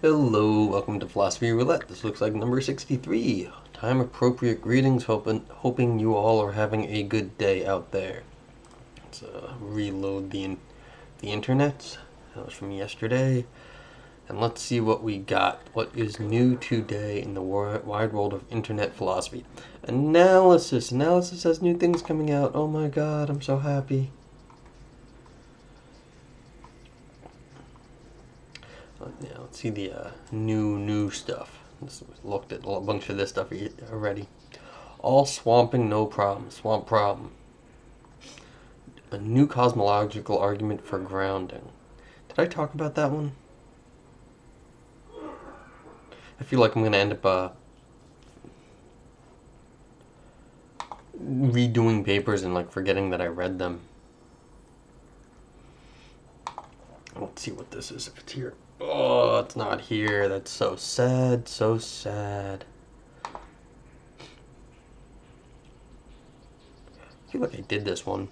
Hello, welcome to Philosophy Roulette. This looks like number 63. Time appropriate greetings, hoping you all are having a good day out there. Let's reload the internet. That was from yesterday. And let's see what we got. What is new today in the wide world of internet philosophy? Analysis. Analysis has new things coming out. Oh my god, I'm so happy. Yeah, let's see the new stuff. Looked at a bunch of this stuff already. All swamping, no problem. Swamp problem. A new cosmological argument for grounding. Did I talk about that one? I feel like I'm going to end up redoing papers and like forgetting that I read them. Let's see what this is if it's here. Oh, it's not here. That's so sad. So sad. I feel like I did this one.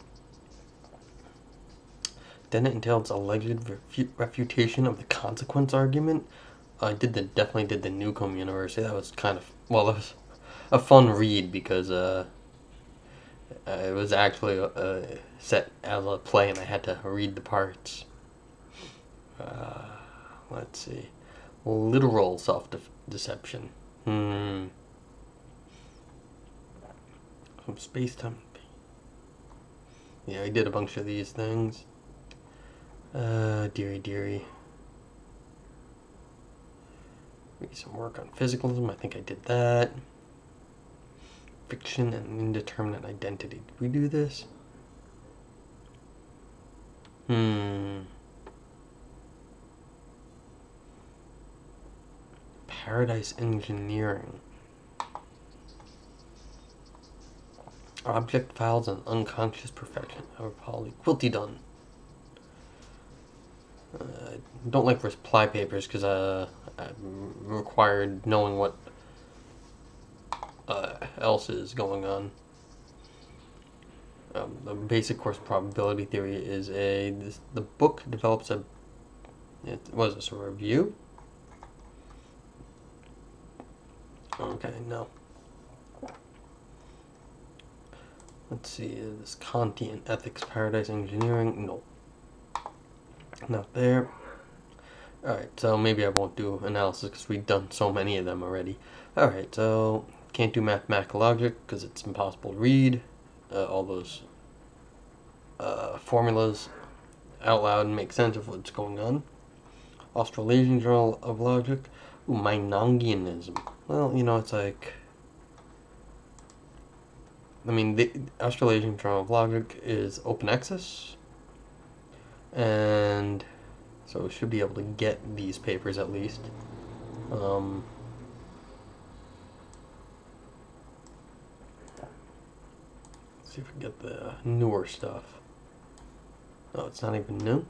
Then it entails alleged refutation of the consequence argument. I definitely did the Newcomb University. That was kind of, well, that was a fun read because it was actually set as a play and I had to read the parts. Let's see. Literal self-deception. From space-time. Yeah, I did a bunch of these things. Deary. Maybe some work on physicalism. I think I did that. Fiction and indeterminate identity. Did we do this? Paradise engineering. Object files and unconscious perfection. Our poly. Quilty done. Don't like reply papers because I'm required knowing what else is going on. The basic course probability theory is the book develops a. Was this a review? Okay, no. Let's see, this Kantian ethics, paradise engineering. No. Not there. Alright, so maybe I won't do analysis because we've done so many of them already. Alright, so can't do mathematical logic because it's impossible to read all those formulas out loud and make sense of what's going on. Australasian Journal of Logic. Ooh, Meinongianism. Well, you know, it's like... I mean, the Australasian Journal of Logic is open access. And so we should be able to get these papers at least. Let's see if we can get the newer stuff. Oh, it's not even new.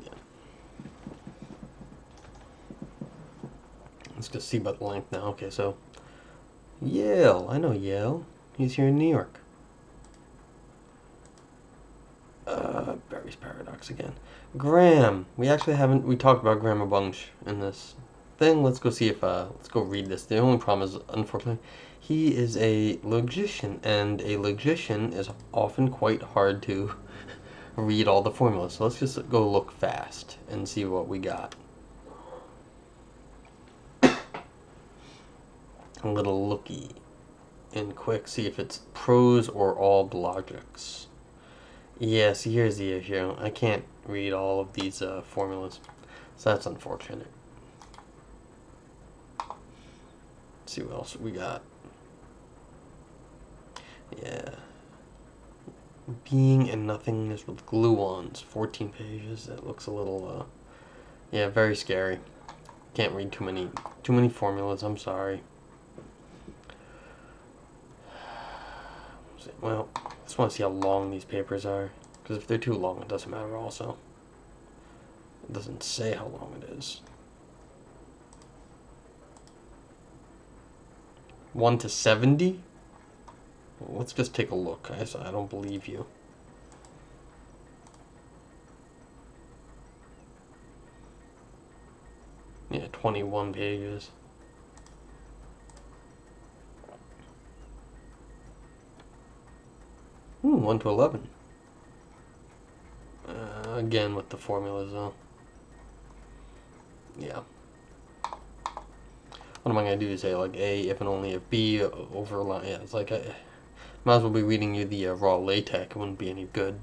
Yeah. Let's just see about the length now. Okay, so Yale. I know Yale. He's here in New York. Berry's paradox again. Graham. We actually haven't. We talked about Graham a bunch in this thing. Let's go see if. Let's go read this. The only problem is, unfortunately, he is a logician, and a logician is often quite hard to read all the formulas. So let's just go look fast and see what we got. A little looky and quick. See if it's prose or all logics. Yes, here's the issue. I can't read all of these formulas, so that's unfortunate. Let's see what else we got. Yeah. Being and nothingness with gluons. 14 pages. That looks a little, yeah, very scary. Can't read too many formulas. I'm sorry. Well, I just want to see how long these papers are, because if they're too long, it doesn't matter also. It doesn't say how long it is. 1 to 70? Let's just take a look. I don't believe you. Yeah, 21 pages. Ooh, 1 to 11. Again with the formulas though. Yeah. What am I going to do? Say like A if and only if B over line. Yeah, it's like I might as well be reading you the raw LaTeX. It wouldn't be any good.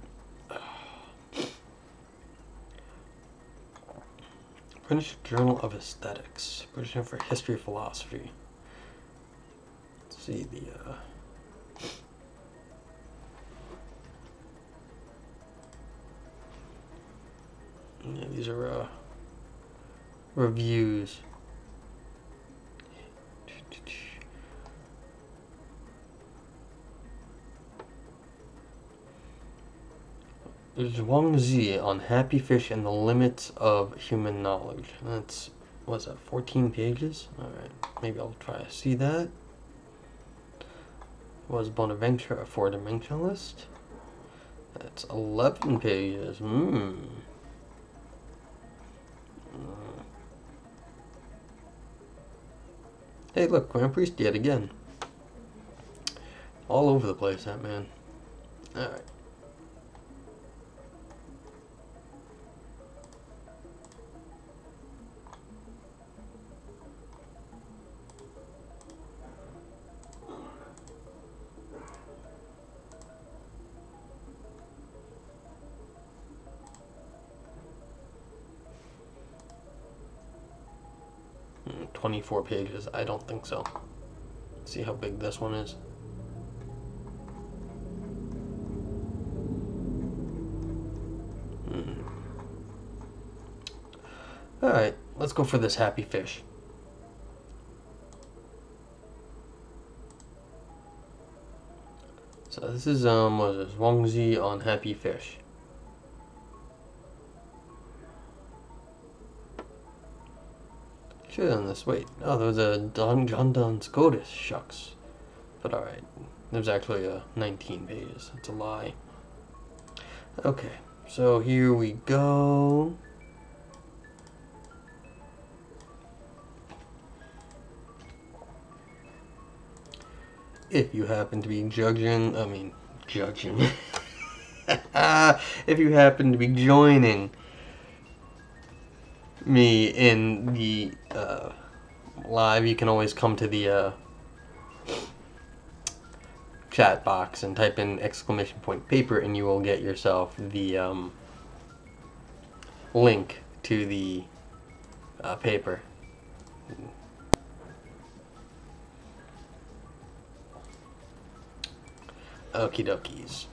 British Journal of Aesthetics. British Journal for History of Philosophy. Let's see the. Yeah, these are reviews. Zhuangzi on happy fish and the limits of human knowledge. That's, what's that, 14 pages? Alright, maybe I'll try to see that. Was Bonaventure a four-dimensionalist? That's 11 pages. Hey, look, Grand Priest yet again. All over the place, that man. Alright. Hmm, 24 pages. I don't think so. Let's see how big this one is. Alright, let's go for this happy fish. So this is what is this? Zhuangzi on happy fish. Should have done this. Wait, oh, there was a John Donne Scotus. Shucks. But alright, there's actually 19 pages. It's a lie. Okay, so here we go. If you happen to be judging, if you happen to be joining me in the live, you can always come to the chat box and type in !paper and you will get yourself the link to the paper. Okie dokies.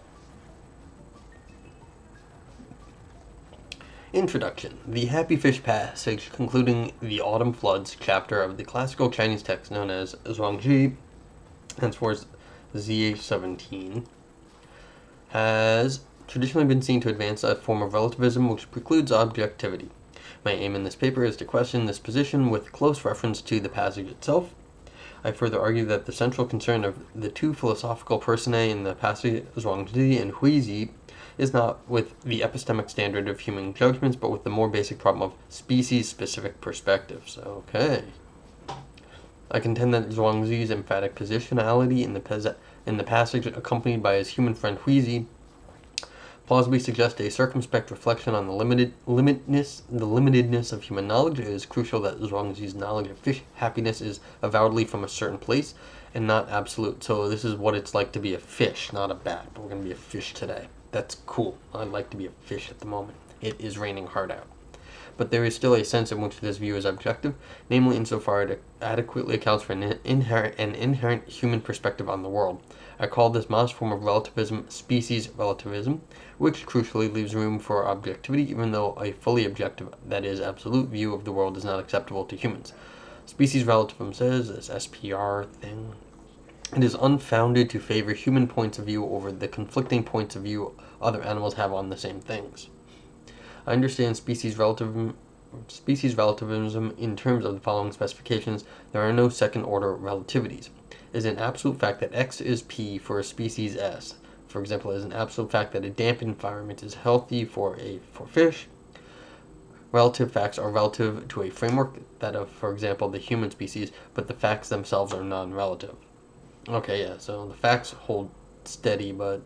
Introduction. The Happy Fish passage concluding the Autumn Floods chapter of the classical Chinese text known as Zhuangzi, henceforth ZH17, has traditionally been seen to advance a form of relativism which precludes objectivity. My aim in this paper is to question this position with close reference to the passage itself. I further argue that the central concern of the two philosophical personae in the passage, Zhuangzi and Huizi, is not with the epistemic standard of human judgments, but with the more basic problem of species-specific perspectives. Okay. I contend that Zhuangzi's emphatic positionality in the passage, accompanied by his human friend Huizi, plausibly suggests a circumspect reflection on the limitedness of human knowledge. It is crucial that Zhuangzi's knowledge of fish happiness is avowedly from a certain place and not absolute. So this is what it's like to be a fish, not a bat. But we're going to be a fish today. That's cool. I'd like to be a fish at the moment. It is raining hard out. But there is still a sense in which this view is objective, namely insofar it adequately accounts for an inherent human perspective on the world. I call this modest form of relativism species relativism, which crucially leaves room for objectivity, even though a fully objective, that is, absolute view of the world is not acceptable to humans. Species relativism says, this SPR thing, it is unfounded to favor human points of view over the conflicting points of view other animals have on the same things. I understand species relativism in terms of the following specifications. There are no second-order relativities. It is an absolute fact that X is P for a species S. For example, it is an absolute fact that a damp environment is healthy for fish. Relative facts are relative to a framework, that of, for example, the human species, but the facts themselves are non-relative. Okay, yeah, so the facts hold steady, but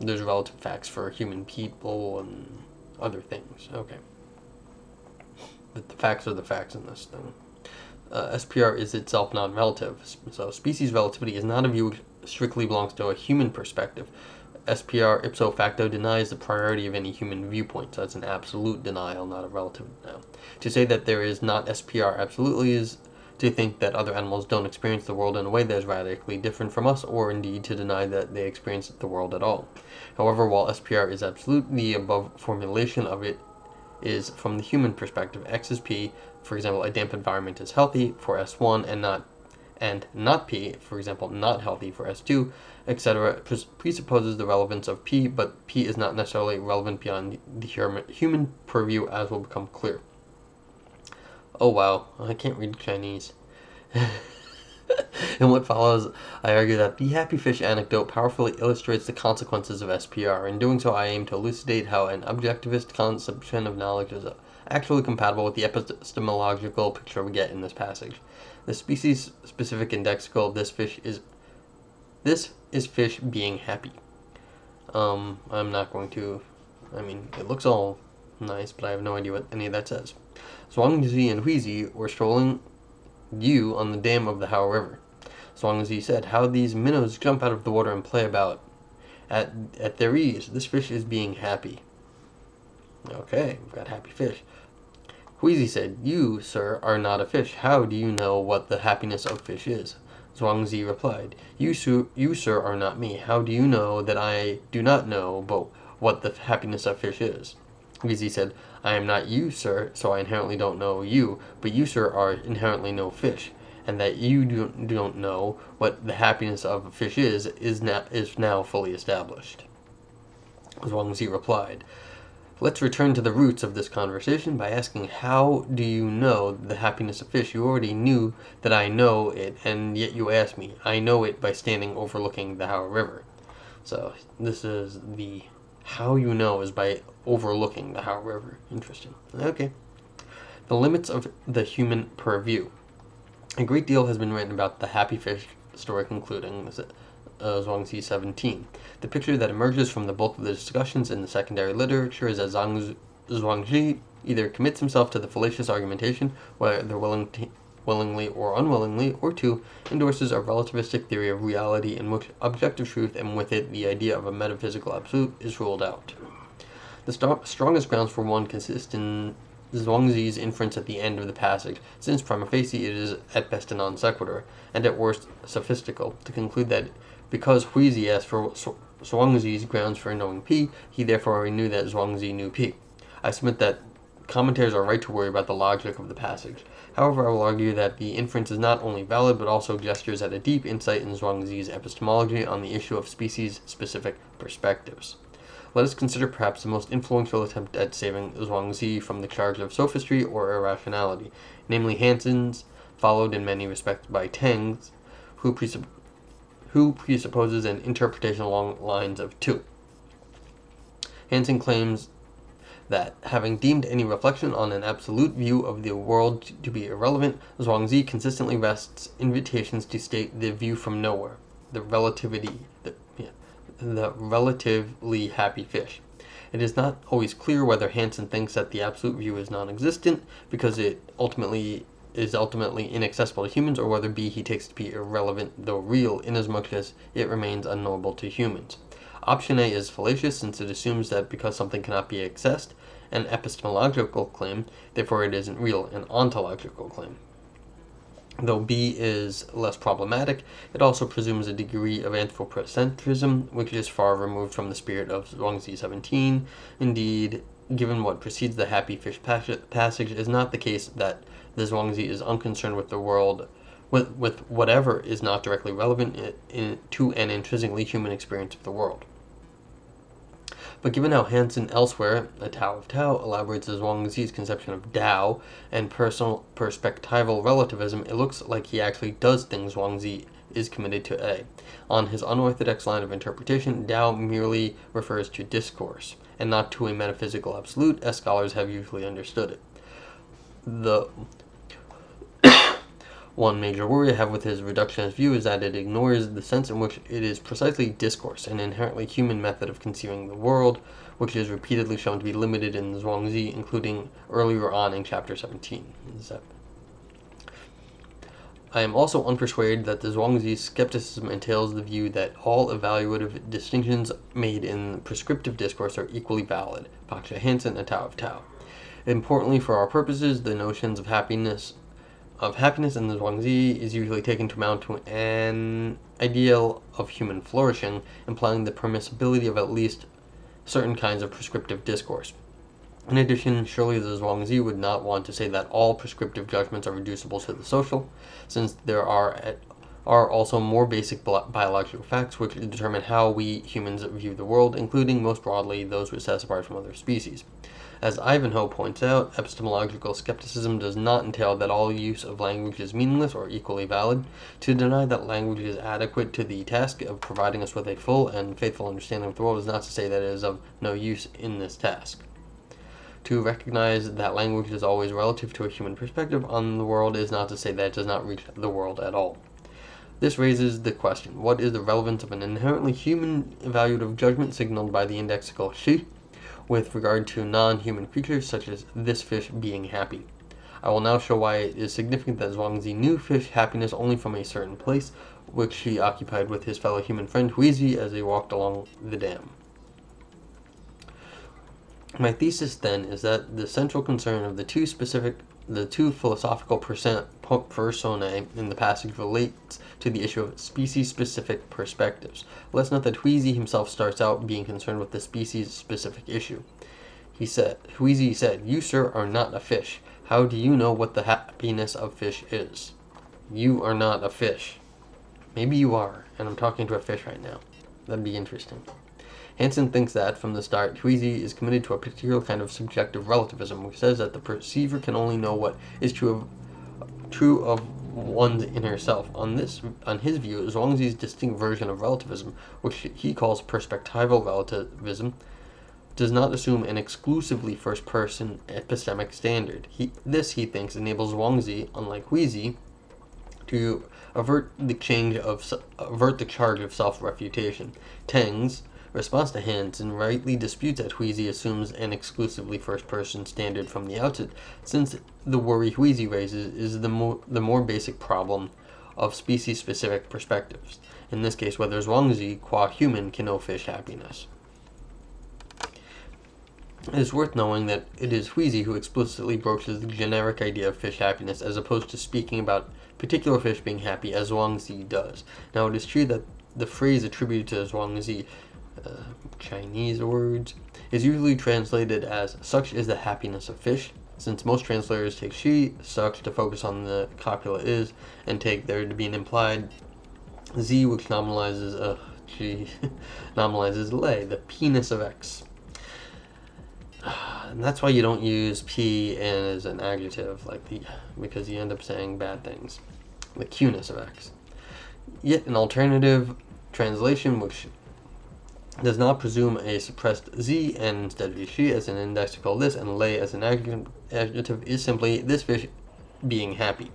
there's relative facts for human people and other things. Okay. But the facts are the facts in this thing. SPR is itself non-relative, so species relativity is not a view which strictly belongs to a human perspective. SPR ipso facto denies the priority of any human viewpoint, so that's an absolute denial, not a relative denial. To say that there is not SPR absolutely is to think that other animals don't experience the world in a way that is radically different from us, or indeed to deny that they experience the world at all. However, while SPR is absolute, the above formulation of it is from the human perspective. X is P, for example, a damp environment is healthy for S1 and not P, for example, not healthy for S2, etc., presupposes the relevance of P, but P is not necessarily relevant beyond the human purview, as will become clear. Oh wow, I can't read Chinese. In what follows, I argue that the happy fish anecdote powerfully illustrates the consequences of SPR. In doing so, I aim to elucidate how an objectivist conception of knowledge is actually compatible with the epistemological picture we get in this passage. The species-specific indexical of this is fish being happy. I'm not going to... I mean, it looks all nice, but I have no idea what any of that says. Zhuangzi and Huizi were strolling on the dam of the Hao River. Zhuangzi said, "How these minnows jump out of the water and play about at their ease. This fish is being happy." Okay, we've got happy fish. Huizi said, "You, sir, are not a fish. How do you know what the happiness of fish is?" Zhuangzi replied, you, sir, are not me. How do you know that I do not know but what the happiness of fish is? Huizi said, "I am not you, sir, so I inherently don't know you, but you, sir, are inherently no fish, and that you don't know what the happiness of a fish is now fully established." Zhuangzi replied, "Let's return to the roots of this conversation by asking, how do you know the happiness of fish? You already knew that I know it, and yet you ask me. I know it by standing overlooking the Hao River." So this is the how you know is by overlooking the Hao River. Interesting. Okay. The limits of the human purview. A great deal has been written about the happy fish story, concluding Zhuangzi 17. The picture that emerges from the bulk of the discussions in the secondary literature is that Zhuangzi either commits himself to the fallacious argumentation, whether willingly or unwillingly, or two, endorses a relativistic theory of reality in which objective truth and with it the idea of a metaphysical absolute is ruled out. The strongest grounds for one consist in Zhuangzi's inference at the end of the passage, since prima facie it is at best a non sequitur, and at worst sophistical, to conclude that because Huizi asked for Zhuangzi's grounds for knowing P, he therefore already knew that Zhuangzi knew P. I submit that commentators are right to worry about the logic of the passage. However, I will argue that the inference is not only valid, but also gestures at a deep insight in Zhuangzi's epistemology on the issue of species-specific perspectives. Let us consider perhaps the most influential attempt at saving Zhuangzi from the charge of sophistry or irrationality, namely Hansen's, followed in many respects by Tang's, who presupposes an interpretation along lines of two. Hansen claims that, having deemed any reflection on an absolute view of the world to be irrelevant, Zhuangzi consistently rests invitations to state the view from nowhere, the relatively happy fish. It is not always clear whether Hansen thinks that the absolute view is non-existent because it is ultimately inaccessible to humans, or whether he takes it to be irrelevant though real, inasmuch as it remains unknowable to humans. Option A is fallacious, since it assumes that because something cannot be accessed, an epistemological claim, therefore it isn't real, an ontological claim. Though B is less problematic, it also presumes a degree of anthropocentrism, which is far removed from the spirit of Zhuangzi 17. Indeed, given what precedes the happy fish passage, is not the case that the Zhuangzi is unconcerned with the world, with whatever is not directly relevant to an intrinsically human experience of the world. But given how Hansen elsewhere, A Tao of Tao, elaborates Zhuangzi's conception of Tao and personal perspectival relativism, it looks like he actually does think Zhuangzi is committed to A. On his unorthodox line of interpretation, Tao merely refers to discourse, and not to a metaphysical absolute, as scholars have usually understood it. The one major worry I have with his reductionist view is that it ignores the sense in which it is precisely discourse, an inherently human method of conceiving the world, which is repeatedly shown to be limited in Zhuangzi, including earlier on in chapter 17. I am also unpersuaded that the Zhuangzi skepticism entails the view that all evaluative distinctions made in prescriptive discourse are equally valid. Paksha Hansen, A Tao of Tao. Importantly for our purposes, the notions of happiness in the Zhuangzi is usually taken to amount to an ideal of human flourishing, implying the permissibility of at least certain kinds of prescriptive discourse. In addition, surely the Zhuangzi would not want to say that all prescriptive judgments are reducible to the social, since there are also more basic biological facts which determine how we humans view the world, including, most broadly, those which set us apart from other species. As Ivanhoe points out, epistemological skepticism does not entail that all use of language is meaningless or equally valid. To deny that language is adequate to the task of providing us with a full and faithful understanding of the world is not to say that it is of no use in this task. To recognize that language is always relative to a human perspective on the world is not to say that it does not reach the world at all. This raises the question, what is the relevance of an inherently human evaluative judgment signaled by the indexical shi with regard to non-human creatures such as this fish being happy? I will now show why it is significant that Zhuangzi knew fish happiness only from a certain place, which he occupied with his fellow human friend Huizi as they walked along the dam. My thesis, then, is that the central concern of the two philosophical personae in the passage relates to the issue of species-specific perspectives. Let's note that Huizi himself starts out being concerned with the species-specific issue. Huizi said, "You, sir, are not a fish. How do you know what the happiness of fish is? You are not a fish." Maybe you are, and I'm talking to a fish right now. That'd be interesting. Hansen thinks that, from the start, Huizi is committed to a particular kind of subjective relativism, which says that the perceiver can only know what is true of one's inner self. On his view, Zhuangzi's distinct version of relativism, which he calls perspectival relativism, does not assume an exclusively first-person epistemic standard. He thinks, enables Zhuangzi, unlike Huizi, to avert the charge of self-refutation. Teng's response to Hansen rightly disputes that Huizi assumes an exclusively first-person standard from the outset, since the worry Huizi raises is the more basic problem of species-specific perspectives. In this case, whether Zhuangzi, qua human, can know fish happiness. It is worth knowing that it is Huizi who explicitly broaches the generic idea of fish happiness, as opposed to speaking about particular fish being happy, as Zhuangzi does. Now, it is true that the phrase attributed to Zhuangzi, Chinese words, is usually translated as "such is the happiness of fish," since most translators take "she," "such" to focus on the copula "is," and take there to be an implied "z," which nominalizes nominalizes "lei," the penis of X. And that's why you don't use "p" as an adjective, because you end up saying bad things. The cuteness of X. Yet an alternative translation, which does not presume a suppressed z and instead of she as an indexical this and lei as an adjective, is simply this fish being happy.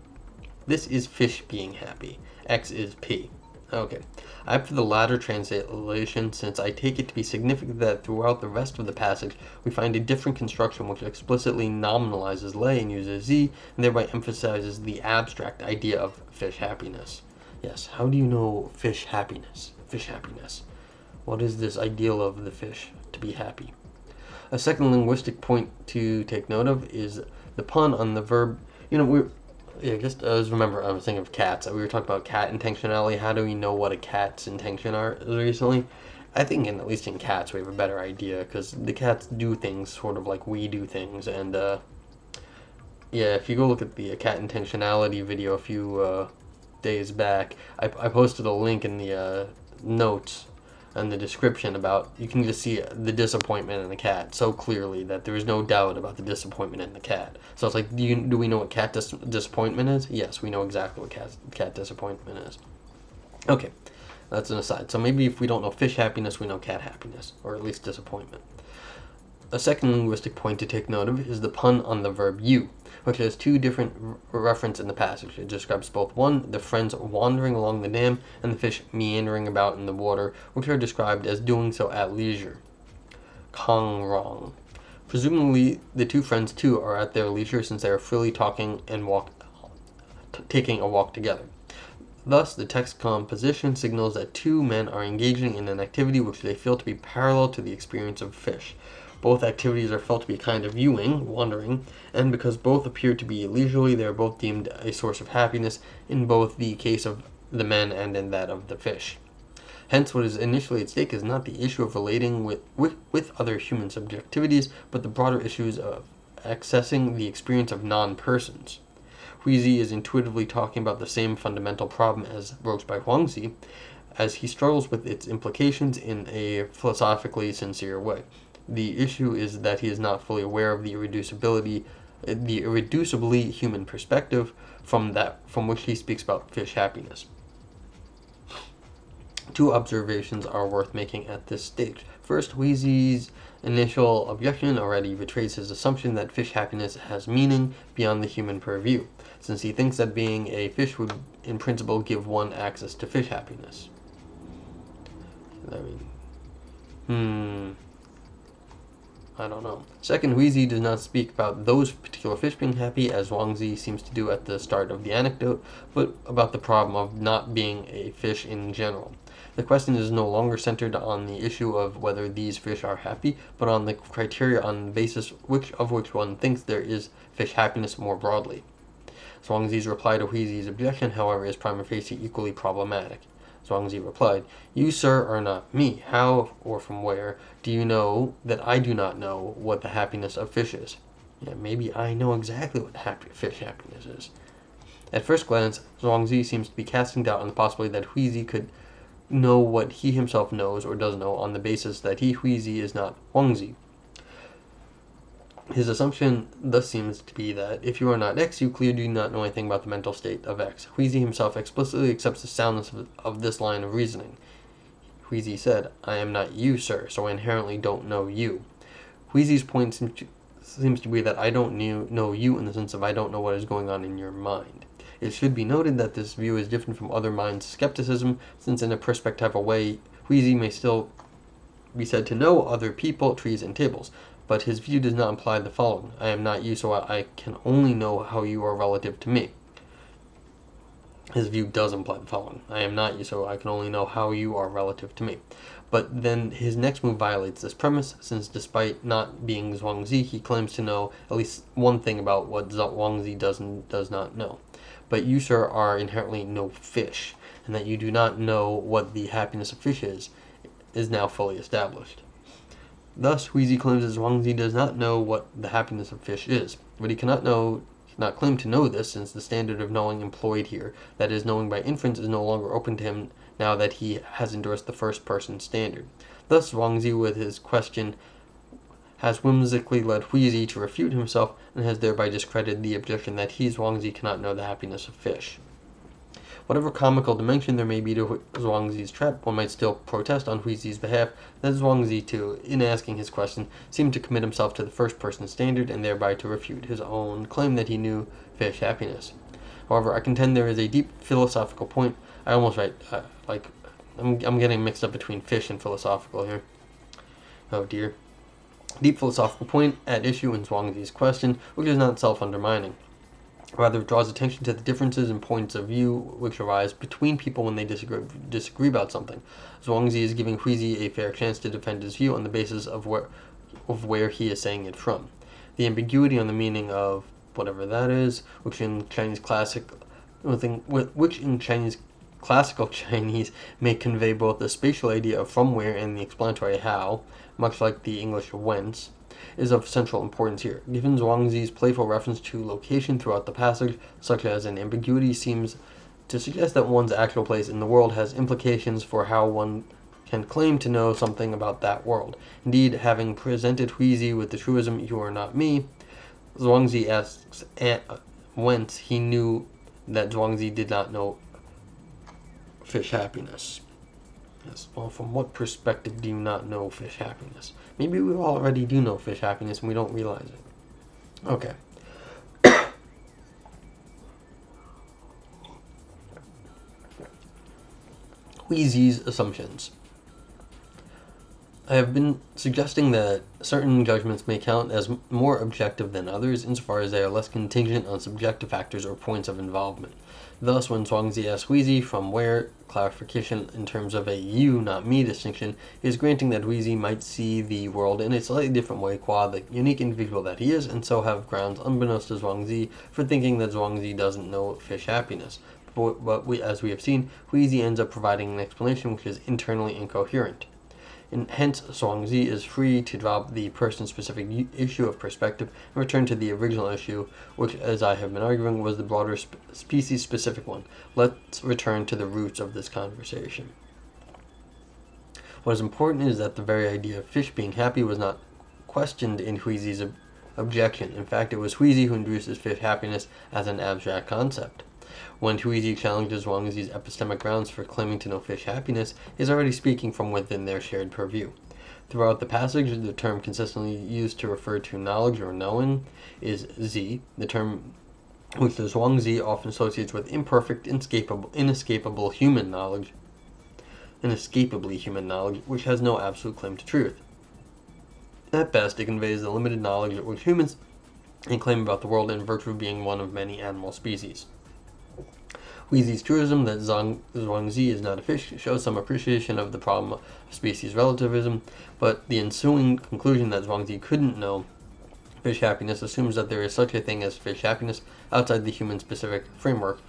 This is fish being happy. X is p. Okay. I opt for the latter translation since I take it to be significant that throughout the rest of the passage we find a different construction which explicitly nominalizes lei and uses z, and thereby emphasizes the abstract idea of fish happiness. Yes, how do you know fish happiness? Fish happiness. What is this ideal of the fish to be happy? A second linguistic point to take note of is the pun on the verb. Remember, I was thinking of cats. We were talking about cat intentionality. How do we know what a cat's intention are recently? I think at least in cats we have a better idea, because the cats do things sort of like we do things. And if you go look at the cat intentionality video a few days back, I posted a link in the notes and the description about, you can just see the disappointment in the cat so clearly that there is no doubt about the disappointment in the cat. So it's like, do we know what cat disappointment is? Yes, we know exactly what cat disappointment is. Okay, that's an aside. So maybe if we don't know fish happiness, we know cat happiness, or at least disappointment. A second linguistic point to take note of is the pun on the verb you, which has two different references in the passage. It describes both, one, the friends wandering along the dam, and the fish meandering about in the water, which are described as doing so at leisure. Kong Rong. Presumably, the two friends too are at their leisure, since they are freely talking and taking a walk together. Thus, the text composition signals that two men are engaging in an activity which they feel to be parallel to the experience of fish. Both activities are felt to be a kind of viewing, wandering, and because both appear to be leisurely, they are both deemed a source of happiness in both the case of the men and in that of the fish. Hence, what is initially at stake is not the issue of relating with other human subjectivities, but the broader issues of accessing the experience of non-persons. Zhuangzi is intuitively talking about the same fundamental problem as broached by Zhuangzi, as he struggles with its implications in a philosophically sincere way. The issue is that he is not fully aware of the irreducibly human perspective from which he speaks about fish happiness. Two observations are worth making at this stage. First, Zhuangzi's initial objection already betrays his assumption that fish happiness has meaning beyond the human purview, since he thinks that being a fish would, in principle, give one access to fish happiness. I don't know. Second, Zhuangzi does not speak about those particular fish being happy, as Zhuangzi seems to do at the start of the anecdote, but about the problem of not being a fish in general. The question is no longer centered on the issue of whether these fish are happy, but on the criteria on the basis of which one thinks there is fish happiness more broadly. Zhuangzi's reply to Zhuangzi's objection, however, is prima facie equally problematic. Zhuangzi replied, "You, sir, are not me. How, or from where, do you know that I do not know what the happiness of fish is?" Yeah, maybe I know exactly what fish happiness is. At first glance, Zhuangzi seems to be casting doubt on the possibility that Zhuangzi could know what he himself knows or does know on the basis that he, Zhuangzi, is not Zhuangzi. His assumption thus seems to be that if you are not X, you clearly do not know anything about the mental state of X. Zhuangzi himself explicitly accepts the soundness of this line of reasoning. Zhuangzi said, "I am not you, sir, so I inherently don't know you." Zhuangzi's point seems to be that I don't know you in the sense of I don't know what is going on in your mind. It should be noted that this view is different from other minds' skepticism, since in a perspectival way, Zhuangzi may still be said to know other people, trees, and tables. But his view does not imply the following: I am not you, so I can only know how you are relative to me. His view does imply the following: I am not you, so I can only know how you are relative to me. But then his next move violates this premise, since despite not being Zhuangzi, he claims to know at least one thing about what Zhuangzi does not know. But you, sir, are inherently no fish, and that you do not know what the happiness of fish is now fully established. Thus, Zhuangzi claims that Zhuangzi does not know what the happiness of fish is, but he cannot claim to know this, since the standard of knowing employed here, that is, knowing by inference, is no longer open to him now that he has endorsed the first-person standard. Thus, Zhuangzi, with his question, has whimsically led Zhuangzi to refute himself, and has thereby discredited the objection that he, Zhuangzi, cannot know the happiness of fish. Whatever comical dimension there may be to Zhuangzi's trap, one might still protest on Zhuangzi's behalf that Zhuangzi, too, in asking his question, seemed to commit himself to the first-person standard and thereby to refute his own claim that he knew fish happiness. However, I contend there is a deep philosophical point. I almost write, I'm getting mixed up between fish and philosophical here. Oh dear. Deep philosophical point at issue in Zhuangzi's question, which is not self-undermining. Rather, it draws attention to the differences in points of view which arise between people when they disagree about something. Zhuangzi is giving Zhuangzi a fair chance to defend his view on the basis of where he is saying it from. The ambiguity on the meaning of whatever that is, which in classical Chinese may convey both the spatial idea of from where and the explanatory how, much like the English whence, is of central importance here. Given Zhuangzi's playful reference to location throughout the passage, such as an ambiguity seems to suggest that one's actual place in the world has implications for how one can claim to know something about that world. Indeed, having presented Huizi with the truism, "You are not me," Zhuangzi asks whence he knew that Zhuangzi did not know fish happiness. Yes, well, from what perspective do you not know fish happiness? Maybe we already do know fish happiness and we don't realize it. Okay. Huizi's assumptions. I have been suggesting that certain judgments may count as more objective than others insofar as they are less contingent on subjective factors or points of involvement. Thus, when Zhuangzi asks Huizi from where, clarification in terms of a you, not me distinction is granting that Huizi might see the world in a slightly different way qua the unique individual that he is, and so have grounds unbeknownst to Zhuangzi for thinking that Zhuangzi doesn't know fish happiness. But as we have seen, Huizi ends up providing an explanation which is internally incoherent. And hence, Zhuangzi is free to drop the person-specific issue of perspective and return to the original issue, which, as I have been arguing, was the broader species-specific one. Let's return to the roots of this conversation. What is important is that the very idea of fish being happy was not questioned in Huizi's objection. In fact, it was Huizi who introduces fish happiness as an abstract concept. When Huizi challenges Zhuangzi's epistemic grounds for claiming to know fish happiness, he is already speaking from within their shared purview. Throughout the passage, the term consistently used to refer to knowledge or knowing is zi, the term which the Zhuangzi often associates with imperfect, inescapable human knowledge, inescapably human knowledge, which has no absolute claim to truth. At best, it conveys the limited knowledge which humans can claim about the world in virtue of being one of many animal species. Huizi's truism that Zhuangzi is not a fish shows some appreciation of the problem of species relativism, but the ensuing conclusion that Zhuangzi couldn't know fish happiness assumes that there is such a thing as fish happiness outside the human-specific framework.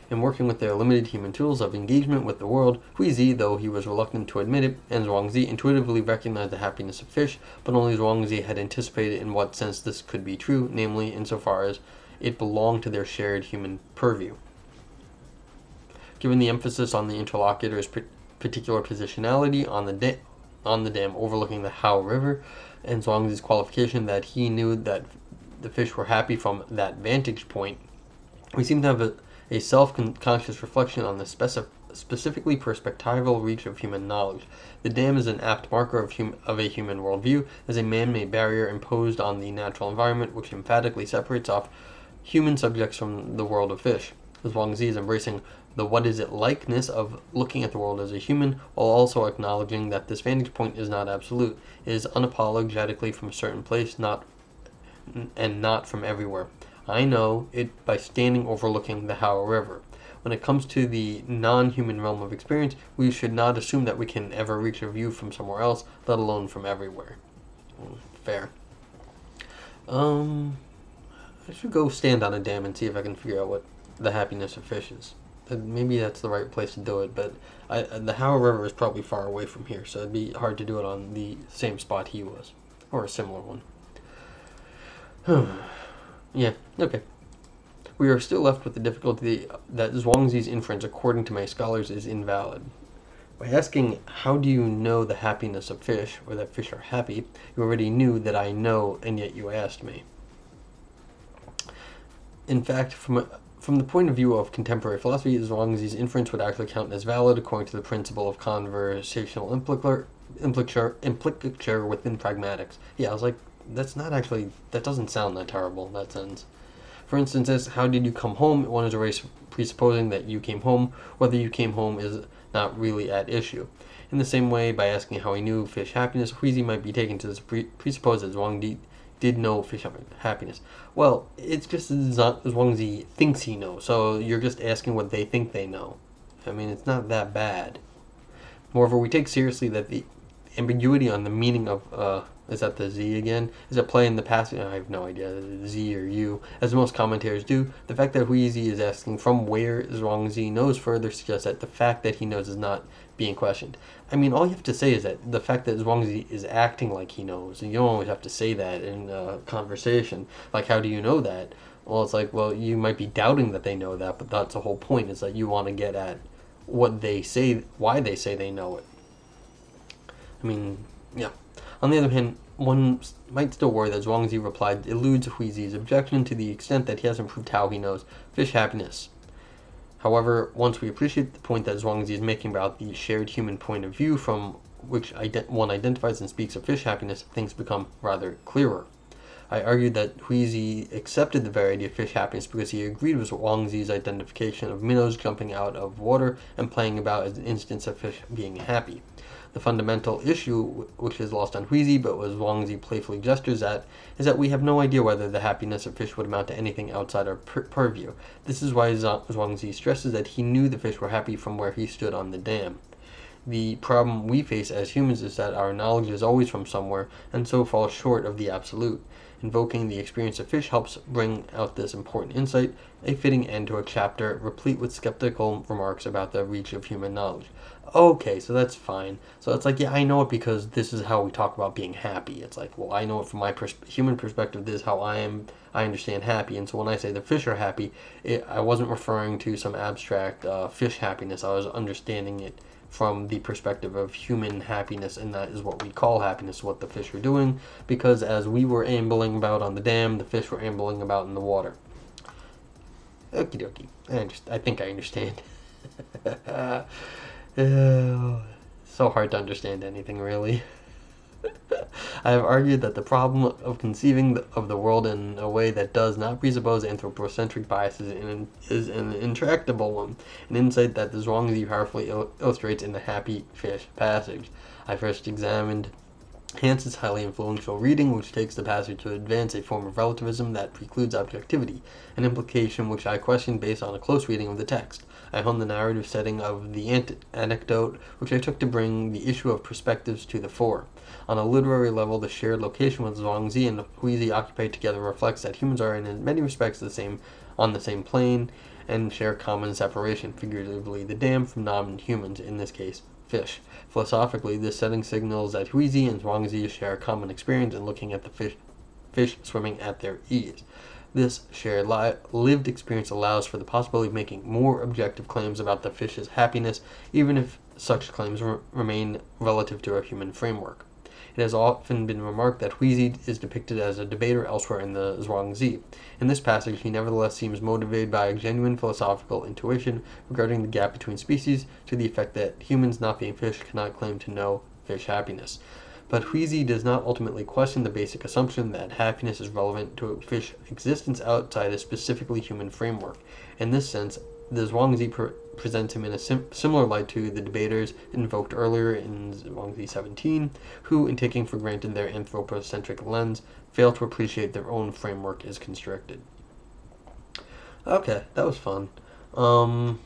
In working with their limited human tools of engagement with the world, Huizi, though he was reluctant to admit it, and Zhuangzi intuitively recognized the happiness of fish, but only Zhuangzi had anticipated in what sense this could be true, namely insofar as it belonged to their shared human purview. Given the emphasis on the interlocutor's particular positionality on the dam overlooking the Hao River, and Zhuangzi's qualification that he knew that the fish were happy from that vantage point, we seem to have a self-conscious reflection on the specifically perspectival reach of human knowledge. The dam is an apt marker of a human worldview, as a man-made barrier imposed on the natural environment which emphatically separates off human subjects from the world of fish. Zhuangzi is embracing the what is it likeness of looking at the world as a human, while also acknowledging that this vantage point is not absolute. It is unapologetically from a certain place, not from everywhere. I know it by standing overlooking the Hao River. When it comes to the non-human realm of experience, we should not assume that we can ever reach a view from somewhere else, let alone from everywhere. Fair. I should go stand on a dam and see if I can figure out what the happiness of fish is. Maybe that's the right place to do it, but the Hao River is probably far away from here, so it'd be hard to do it on the same spot he was, or a similar one. Yeah, okay. We are still left with the difficulty that Zhuangzi's inference, according to my scholars, is invalid. By asking, how do you know the happiness of fish, or that fish are happy, you already knew that I know, and yet you asked me. In fact, from the point of view of contemporary philosophy, Zhuangzi's inference would actually count as valid according to the principle of conversational implicature within pragmatics. Yeah, I was like, that doesn't sound that terrible in that sense. For instance, as how did you come home? One is a race presupposing that you came home. Whether you came home is not really at issue. In the same way, by asking how he knew fish happiness, Huizi might be taken to presuppose that Zhuangzi did know fish happiness. Well, it's just Zhuangzi thinks he knows, so you're just asking what they think they know. I mean, it's not that bad. Moreover, we take seriously that the ambiguity on the meaning of, is that the Z again? Is at play in the past? I have no idea, Z or U, as most commentators do. The fact that Huizi is asking from where Zhuangzi knows further suggests that the fact that he knows is not being questioned. I mean, all you have to say is that the fact that Zhuangzi is acting like he knows, and you don't always have to say that in a conversation. Like, how do you know that? Well, it's like, well, you might be doubting that they know that, but that's the whole point, is that you want to get at what they say, why they say they know it. I mean, yeah. On the other hand, one might still worry that Zhuangzi replied eludes Huizi's objection to the extent that he hasn't proved how he knows fish happiness. However, once we appreciate the point that Zhuangzi is making about the shared human point of view from which one identifies and speaks of fish happiness, things become rather clearer. I argued that Huizi accepted the very idea of fish happiness because he agreed with Zhuangzi's identification of minnows jumping out of water and playing about as an instance of fish being happy. The fundamental issue, which is lost on Huizi but was Zhuangzi playfully gestures at, is that we have no idea whether the happiness of fish would amount to anything outside our purview. This is why Zhuangzi stresses that he knew the fish were happy from where he stood on the dam. The problem we face as humans is that our knowledge is always from somewhere, and so falls short of the absolute. Invoking the experience of fish helps bring out this important insight, a fitting end to a chapter replete with skeptical remarks about the reach of human knowledge. Okay, so that's fine. So it's like, yeah, I know it because this is how we talk about being happy. It's like, well, I know it from my human perspective. This is how I understand happy. And so when I say the fish are happy, I wasn't referring to some abstract fish happiness. I was understanding it from the perspective of human happiness, and that is what we call happiness, what the fish were doing, because as we were ambling about on the dam, the fish were ambling about in the water. Okie dokie. I think I understand. So hard to understand anything, really. I have argued that the problem of conceiving of the world in a way that does not presuppose anthropocentric biases is an intractable one, an insight that the Zhuangzi powerfully illustrates in the Happy Fish passage. I first examined Hans's highly influential reading, which takes the passage to advance a form of relativism that precludes objectivity, an implication which I questioned based on a close reading of the text. I honed the narrative setting of the anecdote, which I took to bring the issue of perspectives to the fore. On a literary level, the shared location with Zhuangzi and Huizi occupied together reflects that humans are in many respects on the same plane and share common separation, figuratively the dam from non-humans, in this case, fish. Philosophically, this setting signals that Huizi and Zhuangzi share a common experience in looking at the fish swimming at their ease. This shared lived experience allows for the possibility of making more objective claims about the fish's happiness, even if such claims remain relative to a human framework. It has often been remarked that Huizi is depicted as a debater elsewhere in the Zhuangzi. In this passage, he nevertheless seems motivated by a genuine philosophical intuition regarding the gap between species, to the effect that humans, not being fish, cannot claim to know fish happiness. But Huizi does not ultimately question the basic assumption that happiness is relevant to a fish existence outside a specifically human framework. In this sense, the Zhuangzi presents him in a similar light to the debaters invoked earlier in Zhuangzi 17, who, in taking for granted their anthropocentric lens, fail to appreciate their own framework is constricted. Okay, that was fun. So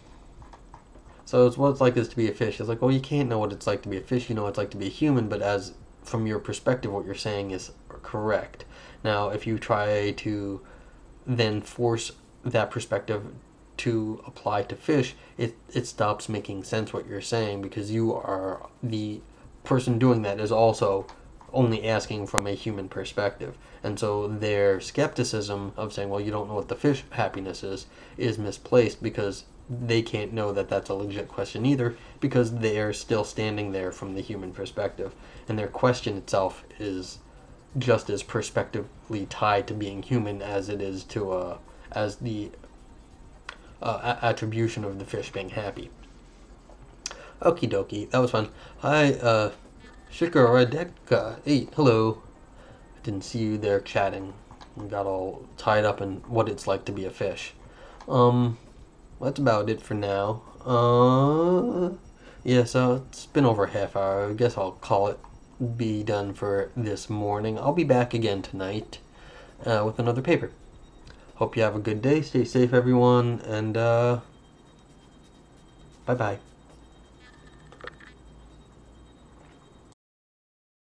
it's what it's like is to be a fish. It's like, well, you can't know what it's like to be a fish. You know what it's like to be a human, but as from your perspective, what you're saying is correct. Now, if you try to then force that perspective to apply to fish, it stops making sense what you're saying, because you are the person doing that is also only asking from a human perspective. And so their skepticism of saying, well, you don't know what the fish happiness is misplaced, because they can't know that that's a legit question either, because they're still standing there from the human perspective. And their question itself is just as perspectively tied to being human as it is to as the attribution of the fish being happy. Okie dokie, that was fun. Hi, Shikaradeka. Hey, hello. I didn't see you there chatting. We got all tied up in what it's like to be a fish. That's about it for now. Yeah, so it's been over a half hour. I guess I'll call it be done for this morning. I'll be back again tonight with another paper. Hope you have a good day. Stay safe, everyone, and bye-bye.